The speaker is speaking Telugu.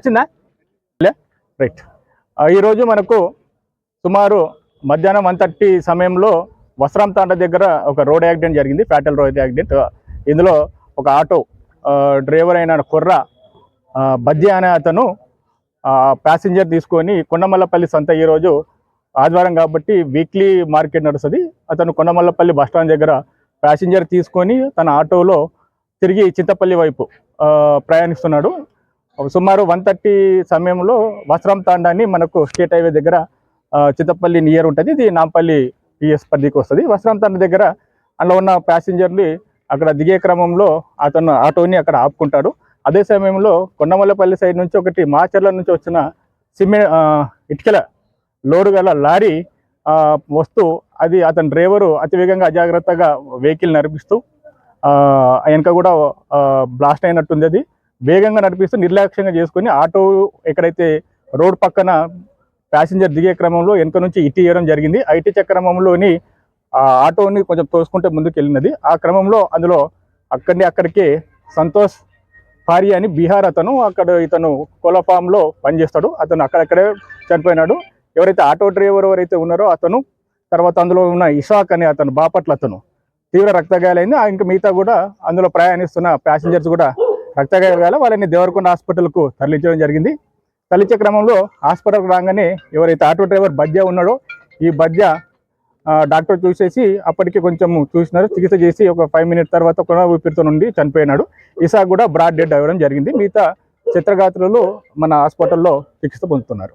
వచ్చిందా? రైట్. ఈరోజు మనకు సుమారు మధ్యాహ్నం 1:30 సమయంలో వస్త్రాం తాండ దగ్గర ఒక రోడ్ యాక్సిడెంట్ జరిగింది, ఫ్యాటల్ రోడ్ యాక్సిడెంట్. ఇందులో ఒక ఆటో డ్రైవర్ అయిన కొర్ర బజ్జీ అనే అతను ప్యాసింజర్ తీసుకొని కొండమల్లపల్లి సంత, ఈరోజు ఆదివారం కాబట్టి వీక్లీ మార్కెట్ నడుస్తుంది. అతను కొండమల్లపల్లి బస్టాండ్ దగ్గర ప్యాసింజర్ తీసుకొని తన ఆటోలో తిరిగి చింతపల్లి వైపు ప్రయాణిస్తున్నాడు. సుమారు 1:30 సమయంలో వస్త్రాం తాండాన్ని మనకు స్టేట్ హైవే దగ్గర చింతపల్లి నియర్ ఉంటుంది, ఇది నాంపల్లి పిఎస్ పరిధికి వస్తుంది. వస్త్రాం తాండ దగ్గర అందులో ఉన్న ప్యాసింజర్ని అక్కడ దిగే క్రమంలో అతను ఆటోని అక్కడ ఆపుకుంటాడు. అదే సమయంలో కొండమల్లపల్లి సైడ్ నుంచి ఒకటి మాచర్ల నుంచి వచ్చిన ఇటుకల లోడు గల లారీ వస్తూ అది అతని డ్రైవరు అతివేగంగా అజాగ్రత్తగా వెహికల్ నడిపిస్తూ వెనక కూడా బ్లాస్ట్ అయినట్టుంది. అది వేగంగా నడిపిస్తూ నిర్లక్ష్యంగా చేసుకొని ఆటో ఎక్కడైతే రోడ్ పక్కన ప్యాసింజర్ దిగే క్రమంలో వెనక నుంచి ఇటీయడం జరిగింది. ఐటీ చక్రమంలోని ఆటోని కొంచెం తోసుకుంటే ముందుకు వెళ్ళినది. ఆ క్రమంలో అందులో అక్కడికే సంతోష్ పారి అని బీహార్ అతను, ఇతను కోళ్ళ ఫామ్లో పనిచేస్తాడు. అతను అక్కడక్కడే చనిపోయినాడు. ఎవరైతే ఆటో డ్రైవర్ ఎవరైతే ఉన్నారో అతను, తర్వాత అందులో ఉన్న ఇషాక్ అనే అతను బాపట్ల అతను తీవ్ర రక్తగాయాలైంది. ఇంకా మిగతా కూడా అందులో ప్రయాణిస్తున్న ప్యాసింజర్స్ కూడా రక్తగాయాలు, వాళ్ళని దేవరకొండ హాస్పిటల్కు తరలించడం జరిగింది. తరలించే క్రమంలో హాస్పిటల్కి రాగానే ఎవరైతే ఆటో డ్రైవర్ బజ్జా ఉన్నాడో ఈ బజ్జా డాక్టర్ చూసేసి అప్పటికి కొంచెం చూసినారు, చికిత్స చేసి ఒక 5 మినిట్స్ తర్వాత కొన ఊపిరితో నుండి చనిపోయినాడు. ఇసాక్ కూడా బ్రాడ్ డెడ్ అవ్వడం జరిగింది. మిగతా చిత్రగాత్రులు మన హాస్పిటల్లో చికిత్స పొందుతున్నారు.